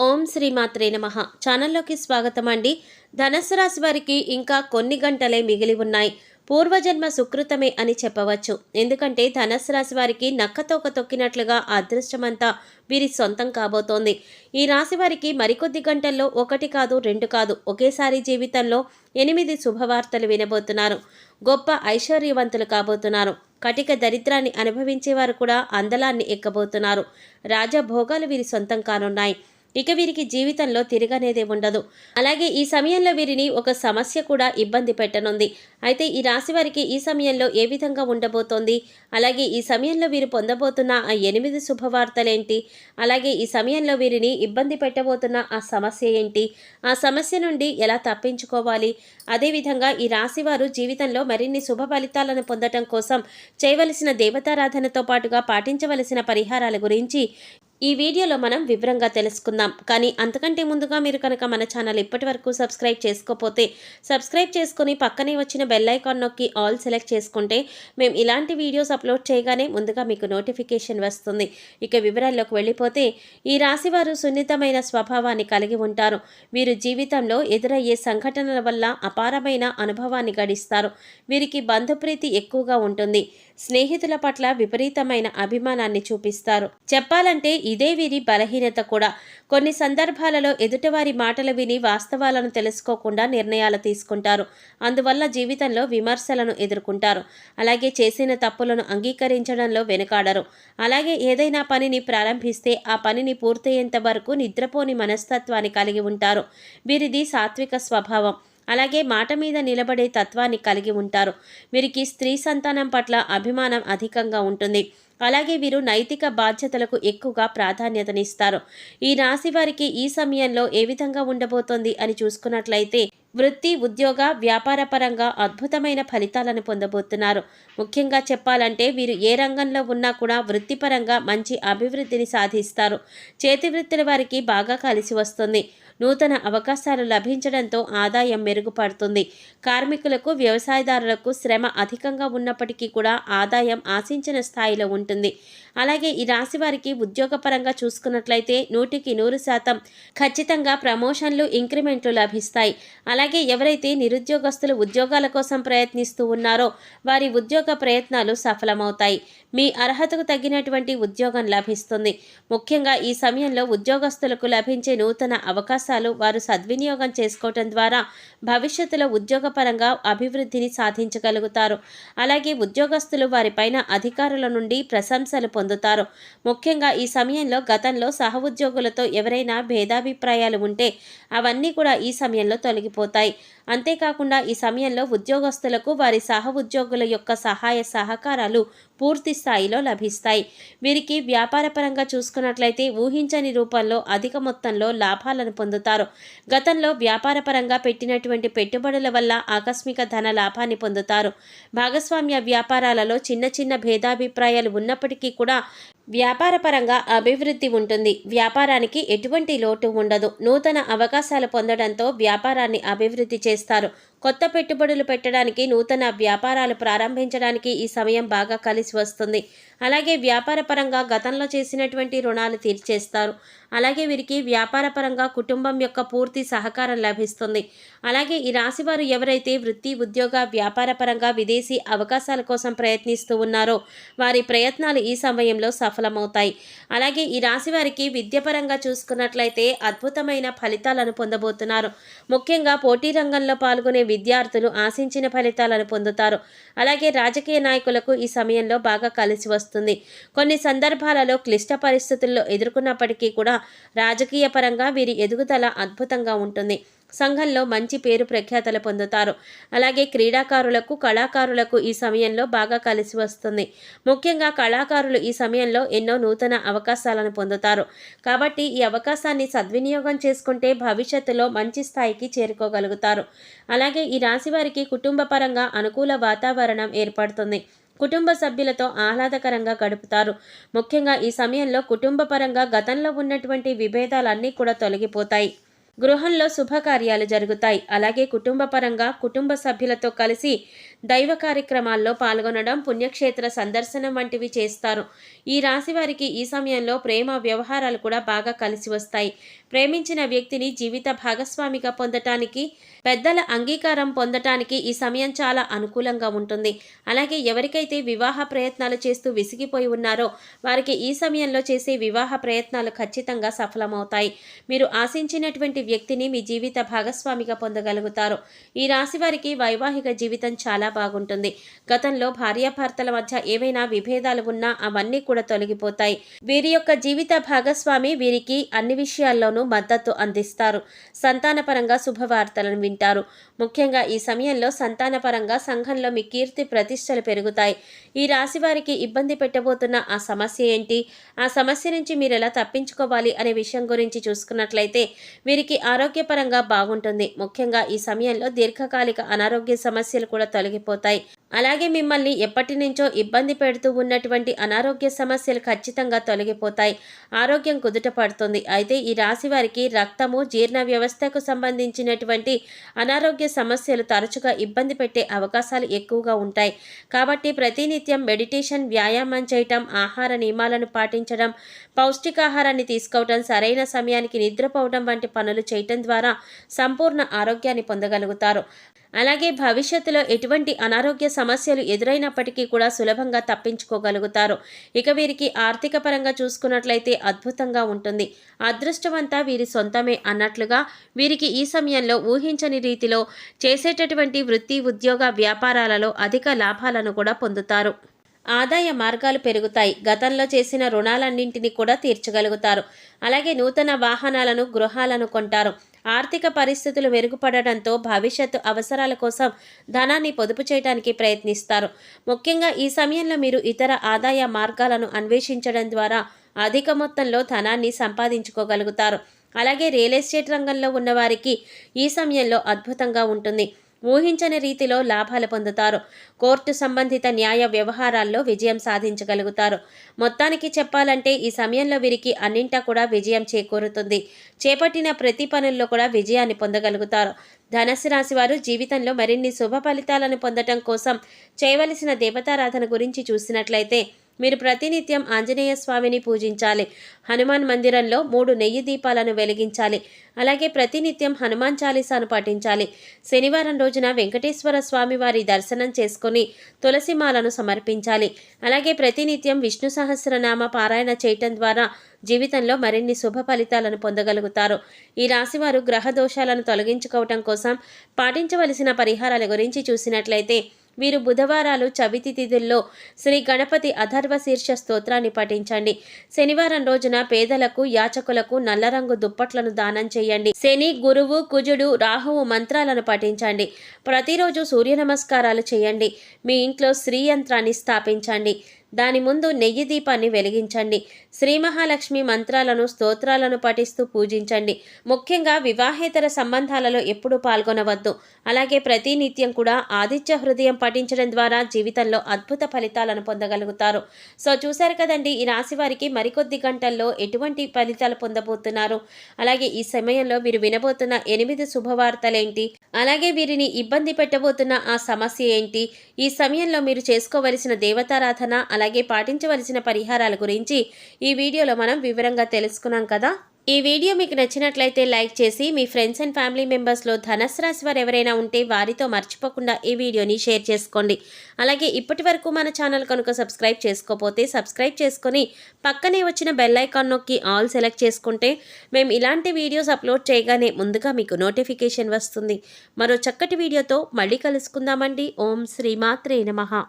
ఓం శ్రీమాత్రే నమః. ఛానల్లోకి స్వాగతం అండి. ధనస్సు రాశి వారికి ఇంకా కొన్ని గంటలే మిగిలి ఉన్నాయి. పూర్వజన్మ సుకృతమే అని చెప్పవచ్చు. ఎందుకంటే ధనస్సు రాశి వారికి నక్కతోక తొక్కినట్లుగా అదృష్టమంతా వీరి సొంతం కాబోతోంది. ఈ రాశి వారికి మరికొద్ది గంటల్లో ఒకటి కాదు, రెండు కాదు, ఒకేసారి జీవితంలో 8 శుభవార్తలు వినబోతున్నారు. గొప్ప ఐశ్వర్యవంతులు కాబోతున్నారు. కటిక దరిద్రాన్ని అనుభవించేవారు కూడా అందలాన్ని ఎక్కబోతున్నారు. రాజభోగాలు వీరి సొంతం కానున్నాయి. ఇక వీరికి జీవితంలో తిరగనేదే ఉండదు. అలాగే ఈ సమయంలో వీరిని ఒక సమస్య కూడా ఇబ్బంది పెట్టనుంది. అయితే ఈ రాశి వారికి ఈ సమయంలో ఏ విధంగా ఉండబోతోంది, అలాగే ఈ సమయంలో వీరు పొందబోతున్న ఆ 8 శుభవార్తలేంటి, అలాగే ఈ సమయంలో వీరిని ఇబ్బంది పెట్టబోతున్న ఆ సమస్య ఏంటి, ఆ సమస్య నుండి ఎలా తప్పించుకోవాలి, అదేవిధంగా ఈ రాశి వారు జీవితంలో మరిన్ని శుభ ఫలితాలను పొందటం కోసం చేయవలసిన దేవతారాధనతో పాటుగా పాటించవలసిన పరిహారాల గురించి ఈ వీడియోలో మనం వివరంగా తెలుసుకుందాం. కానీ అంతకంటే ముందుగా మీరు కనుక మన ఛానల్ ఇప్పటి వరకు సబ్స్క్రైబ్ చేసుకోకపోతే సబ్స్క్రైబ్ చేసుకొని పక్కనే వచ్చిన బెల్ ఐకాన్ నొక్కి ఆల్ సెలెక్ట్ చేసుకుంటే మేము ఇలాంటి వీడియోస్ అప్లోడ్ చేయగానే ముందుగా మీకు నోటిఫికేషన్ వస్తుంది. ఇక వివరాల్లోకి వెళ్ళిపోతే ఈ రాశివారు సున్నితమైన స్వభావాన్ని కలిగి ఉంటారు. వీరు జీవితంలో ఎదురయ్యే సంఘటనల వల్ల అపారమైన అనుభవాన్ని గడిస్తారు. వీరికి బంధుప్రీతి ఎక్కువగా ఉంటుంది. స్నేహితుల పట్ల విపరీతమైన అభిమానాన్ని చూపిస్తారు. చెప్పాలంటే ఇదే వీరి బలహీనత కూడా. కొన్ని సందర్భాలలో ఎదుటివారి మాటలు విని వాస్తవాలను తెలుసుకోకుండా నిర్ణయాలు తీసుకుంటారు. అందువల్ల జీవితంలో విమర్శలను ఎదుర్కొంటారు. అలాగే చేసిన తప్పులను అంగీకరించడంలో వెనుకాడరు. అలాగే ఏదైనా పనిని ప్రారంభిస్తే ఆ పనిని పూర్తయ్యేంత వరకు నిద్రపోని మనస్తత్వాన్ని కలిగి ఉంటారు. వీరిది సాత్విక స్వభావం. అలాగే మాట మీద నిలబడే తత్వాన్ని కలిగి ఉంటారు. వీరికి స్త్రీ సంతానం పట్ల అభిమానం అధికంగా ఉంటుంది. అలాగే వీరు నైతిక బాధ్యతలకు ఎక్కువగా ప్రాధాన్యతనిస్తారు. ఈ రాశి వారికి ఈ సమయంలో ఏ విధంగా ఉండబోతోంది అని చూసుకున్నట్లయితే వృత్తి, ఉద్యోగ, వ్యాపార పరంగా అద్భుతమైన ఫలితాలను పొందబోతున్నారు. ముఖ్యంగా చెప్పాలంటే వీరు ఏ రంగంలో ఉన్నా కూడా వృత్తిపరంగా మంచి అభివృద్ధిని సాధిస్తారు. చేతి వృత్తుల వారికి బాగా కలిసి వస్తుంది. నూతన అవకాశాలు లభించడంతో ఆదాయం మెరుగుపడుతుంది. కార్మికులకు, వ్యవసాయదారులకు శ్రమ అధికంగా ఉన్నప్పటికీ కూడా ఆదాయం ఆశించిన స్థాయిలో ఉంటుంది. అలాగే ఈ రాశి వారికి ఉద్యోగపరంగా చూసుకున్నట్లయితే 100% ఖచ్చితంగా ప్రమోషన్లు, ఇంక్రిమెంట్లు లభిస్తాయి. అలాగే ఎవరైతే నిరుద్యోగస్తులు ఉద్యోగాల కోసం ప్రయత్నిస్తూ ఉన్నారో వారి ఉద్యోగ ప్రయత్నాలు సఫలమవుతాయి. మీ అర్హతకు తగ్గినటువంటి ఉద్యోగం లభిస్తుంది. ముఖ్యంగా ఈ సమయంలో ఉద్యోగస్తులకు లభించే నూతన అవకాశాలు వారు సద్వినియోగం చేసుకోవటం ద్వారా భవిష్యత్తులో ఉద్యోగపరంగా అభివృద్ధిని సాధించగలుగుతారు. అలాగే ఉద్యోగస్తులు వారిపైన అధికారుల నుండి ప్రశంసలు పొందుతారు. ముఖ్యంగా ఈ సమయంలో గతంలో సహ ఉద్యోగులతో ఎవరైనా భేదాభిప్రాయాలు ఉంటే అవన్నీ కూడా ఈ సమయంలో తొలగిపోతాయి. అంతేకాకుండా ఈ సమయంలో ఉద్యోగస్తులకు వారి సహ ఉద్యోగుల యొక్క సహాయ సహకారాలు పూర్తి స్థాయిలో లభిస్తాయి. వీరికి వ్యాపారపరంగా చూసుకున్నట్లయితే ఊహించని రూపంలో అధిక మొత్తంలో లాభాలను పొందుతారు. గతంలో వ్యాపారపరంగా పెట్టినటువంటి పెట్టుబడుల వల్ల ఆకస్మిక ధన లాభాన్ని పొందుతారు. భాగస్వామ్య వ్యాపారాలలో చిన్న చిన్న భేదాభిప్రాయాలు ఉన్నప్పటికీ కూడా వ్యాపారపరంగా అభివృద్ధి ఉంటుంది. వ్యాపారానికి ఎటువంటి లోటు ఉండదు. నూతన అవకాశాలు పొందడంతో వ్యాపారాన్ని అభివృద్ధి చేస్తారు. కొత్త పెట్టుబడులు పెట్టడానికి, నూతన వ్యాపారాలు ప్రారంభించడానికి ఈ సమయం బాగా కలిసి వస్తుంది. అలాగే వ్యాపారపరంగా గతంలో చేసినటువంటి రుణాలు తీర్చేస్తారు. అలాగే వీరికి వ్యాపారపరంగా కుటుంబం యొక్క పూర్తి సహకారం లభిస్తుంది. అలాగే ఈ రాశివారు ఎవరైతే వృత్తి, ఉద్యోగ, వ్యాపారపరంగా విదేశీ అవకాశాల కోసం ప్రయత్నిస్తూ ఉన్నారో వారి ప్రయత్నాలు ఈ సమయంలో సఫలమవుతాయి. అలాగే ఈ రాశివారికి విద్యపరంగా చూసుకున్నట్లయితే అద్భుతమైన ఫలితాలను పొందబోతున్నారు. ముఖ్యంగా పోటీ రంగంలో పాల్గొనే విద్యార్థులు ఆశించిన ఫలితాలను పొందుతారు. అలాగే రాజకీయ నాయకులకు ఈ సమయంలో బాగా కలిసి వస్తుంది. కొన్ని సందర్భాలలో క్లిష్ట పరిస్థితుల్లో ఎదుర్కొన్నప్పటికీ కూడా రాజకీయ పరంగా వీరి ఎదుగుదల అద్భుతంగా ఉంటుంది. సంఘంలో మంచి పేరు ప్రఖ్యాతలు పొందుతారు. అలాగే క్రీడాకారులకు, కళాకారులకు ఈ సమయంలో బాగా కలిసి వస్తుంది. ముఖ్యంగా కళాకారులు ఈ సమయంలో ఎన్నో నూతన అవకాశాలను పొందుతారు. కాబట్టి ఈ అవకాశాన్ని సద్వినియోగం చేసుకుంటే భవిష్యత్తులో మంచి స్థాయికి చేరుకోగలుగుతారు. అలాగే ఈ రాశి వారికి కుటుంబ పరంగా అనుకూల వాతావరణం ఏర్పడుతుంది. కుటుంబ సభ్యులతో ఆహ్లాదకరంగా గడుపుతారు. ముఖ్యంగా ఈ సమయంలో కుటుంబ పరంగా గతంలో ఉన్నటువంటి విభేదాలన్నీ కూడా తొలగిపోతాయి. గృహంలో శుభకార్యాలు జరుగుతాయి. అలాగే కుటుంబపరంగా కుటుంబ సభ్యులతో కలిసి దైవ కార్యక్రమాల్లో పాల్గొనడం, పుణ్యక్షేత్ర సందర్శనం వంటివి చేస్తారు. ఈ రాశి వారికి ఈ సమయంలో ప్రేమ వ్యవహారాలు కూడా బాగా కలిసి వస్తాయి. ప్రేమించిన వ్యక్తిని జీవిత భాగస్వామిగా పొందటానికి, పెద్దల అంగీకారం పొందటానికి ఈ సమయం చాలా అనుకూలంగా ఉంటుంది. అలాగే ఎవరికైతే వివాహ ప్రయత్నాలు చేస్తూ విసిగిపోయి ఉన్నారో వారికి ఈ సమయంలో చేసే వివాహ ప్రయత్నాలు ఖచ్చితంగా సఫలమవుతాయి. మీరు ఆశించినటువంటి వ్యక్తిని మీ జీవిత భాగస్వామిగా పొందగలుగుతారు. ఈ రాశి వారికి వైవాహిక జీవితం చాలా బాగుంటుంది. గతంలో భార్యాభర్తల మధ్య ఏవైనా విభేదాలు ఉన్నా అవన్నీ కూడా తొలగిపోతాయి. వీరి యొక్క జీవిత భాగస్వామి వీరికి అన్ని విషయాల్లోనూ మద్దతు అందిస్తారు. సంతానపరంగా శుభవార్తలను వింటారు. ముఖ్యంగా ఈ సమయంలో సంతానపరంగా సంఘంలో మీ కీర్తి ప్రతిష్టలు పెరుగుతాయి. ఈ రాశి వారికి ఇబ్బంది పెట్టబోతున్న ఆ సమస్య ఏంటి, ఆ సమస్య నుంచి మీరు ఎలా తప్పించుకోవాలి అనే విషయం గురించి చూసుకున్నట్లయితే వీరికి ఆరోగ్యపరంగా బాగుంటుంది. ముఖ్యంగా ఈ సమయంలో దీర్ఘకాలిక అనారోగ్య సమస్యలు కూడా తొలగిపోతాయి. అలాగే మిమ్మల్ని ఎప్పటి నుంచో ఇబ్బంది పెడుతూ ఉన్నటువంటి అనారోగ్య సమస్యలు ఖచ్చితంగా తొలగిపోతాయి. ఆరోగ్యం కుదుట పడుతుంది. అయితే ఈ రాశి వారికి రక్తము, జీర్ణ వ్యవస్థకు సంబంధించినటువంటి అనారోగ్య సమస్యలు తరచుగా ఇబ్బంది పెట్టే అవకాశాలు ఎక్కువగా ఉంటాయి. కాబట్టి ప్రతినిత్యం మెడిటేషన్, వ్యాయామం చేయటం, ఆహార నియమాలను పాటించడం, పౌష్టికాహారాన్ని తీసుకోవడం, సరైన సమయానికి నిద్రపోవడం వంటి పనులు చేయటం ద్వారా సంపూర్ణ ఆరోగ్యాన్ని పొందగలుగుతారు. అలాగే భవిష్యత్తులో ఎటువంటి అనారోగ్య సమస్యలు ఎదురైనప్పటికీ కూడా సులభంగా తప్పించుకోగలుగుతారు. ఇక వీరికి ఆర్థిక పరంగా చూసుకున్నట్లయితే అద్భుతంగా ఉంటుంది. అదృష్టమంతా వీరి సొంతమే అన్నట్లుగా వీరికి ఈ సమయంలో ఊహించని రీతిలో చేసేటటువంటి వృత్తి, ఉద్యోగ, వ్యాపారాలలో అధిక లాభాలను కూడా పొందుతారు. ఆదాయ మార్గాలు పెరుగుతాయి. గతంలో చేసిన రుణాలన్నింటినీ కూడా తీర్చగలుగుతారు. అలాగే నూతన వాహనాలను, గృహాలను కొంటారు. ఆర్థిక పరిస్థితులు మెరుగుపడడంతో భవిష్యత్తు అవసరాల కోసం ధనాన్ని పొదుపు చేయడానికి ప్రయత్నిస్తారు. ముఖ్యంగా ఈ సమయంలో మీరు ఇతర ఆదాయ మార్గాలను అన్వేషించడం ద్వారా అధిక మొత్తంలో ధనాన్ని సంపాదించుకోగలుగుతారు. అలాగే రియల్ ఎస్టేట్ రంగంలో ఉన్నవారికి ఈ సమయంలో అద్భుతంగా ఉంటుంది. ఊహించని రీతిలో లాభాలు పొందుతారు. కోర్టు సంబంధిత న్యాయ వ్యవహారాల్లో విజయం సాధించగలుగుతారు. మొత్తానికి చెప్పాలంటే ఈ సమయంలో వీరికి అన్నింటా కూడా విజయం చేకూరుతుంది. చేపట్టిన ప్రతి పనుల్లో కూడా విజయాన్ని పొందగలుగుతారు. ధనుస్సు రాశి వారు జీవితంలో మరిన్ని శుభ ఫలితాలను పొందటం కోసం చేయవలసిన దేవతారాధన గురించి చూసినట్లయితే మీరు ప్రతినిత్యం ఆంజనేయ స్వామిని పూజించాలి. హనుమాన్ మందిరంలో 3 నెయ్యి దీపాలను వెలిగించాలి. అలాగే ప్రతినిత్యం హనుమాన్ చాలీసాను పఠించాలి. శనివారం రోజున వెంకటేశ్వర స్వామి వారి దర్శనం చేసుకొని తులసిమాలను సమర్పించాలి. అలాగే ప్రతినిత్యం విష్ణు సహస్రనామ పారాయణ చేయటం ద్వారా జీవితంలో మరిన్ని శుభ ఫలితాలను పొందగలుగుతారు. ఈ రాశివారు గ్రహ దోషాలను తొలగించుకోవటం కోసం పాటించవలసిన పరిహారాల గురించి చూసినట్లయితే వీరు బుధవారాలు, చవితి తిథుల్లో శ్రీ గణపతి అథర్వ శీర్ష స్తోత్రాన్ని పఠించండి. శనివారం రోజున పేదలకు, యాచకులకు నల్ల రంగు దుప్పట్లను దానం చేయండి. శని, గురువు, కుజుడు, రాహువు మంత్రాలను పఠించండి. ప్రతిరోజు సూర్య నమస్కారాలు చేయండి. మీ ఇంట్లో శ్రీ యంత్రాన్ని స్థాపించండి. దాని ముందు నెయ్యి దీపాన్ని వెలిగించండి. శ్రీ మహాలక్ష్మి మంత్రాలను, స్తోత్రాలను పఠిస్తూ పూజించండి. ముఖ్యంగా వివాహేతర సంబంధాలలో ఎప్పుడూ పాల్గొనవద్దు. అలాగే ప్రతినిత్యం కూడా ఆదిత్య హృదయం పఠించడం ద్వారా జీవితంలో అద్భుత ఫలితాలను పొందగలుగుతారు. సో చూశారు కదండి, ఈ రాశి వారికి మరికొద్ది గంటల్లో ఎటువంటి ఫలితాలు పొందబోతున్నారు, అలాగే ఈ సమయంలో వీరు వినబోతున్న 8 శుభవార్తలేంటి, అలాగే వీరిని ఇబ్బంది పెట్టబోతున్న ఆ సమస్య ఏంటి, ఈ సమయంలో మీరు చేసుకోవలసిన దేవతారాధన, అలాగే పాటించవలసిన పరిహారాల గురించి ఈ వీడియోలో మనం వివరంగా తెలుసుకున్నాం కదా. ఈ వీడియో మీకు నచ్చినట్లయితే లైక్ చేసి మీ ఫ్రెండ్స్ అండ్ ఫ్యామిలీ మెంబర్స్లో ధనుస్సు రాశి వారు ఎవరైనా ఉంటే వారితో మర్చిపోకుండా ఈ వీడియోని షేర్ చేసుకోండి. అలాగే ఇప్పటి వరకు మన ఛానల్ కనుక సబ్స్క్రైబ్ చేసుకోకపోతే సబ్స్క్రైబ్ చేసుకొని పక్కనే వచ్చిన బెల్ ఐకాన్ నొక్కి ఆల్ సెలెక్ట్ చేసుకుంటే మేము ఇలాంటి వీడియోస్ అప్లోడ్ చేయగానే ముందుగా మీకు నోటిఫికేషన్ వస్తుంది. మరో చక్కటి వీడియోతో మళ్ళీ కలుసుకుందామండి. ఓం శ్రీమాత్రే నమః.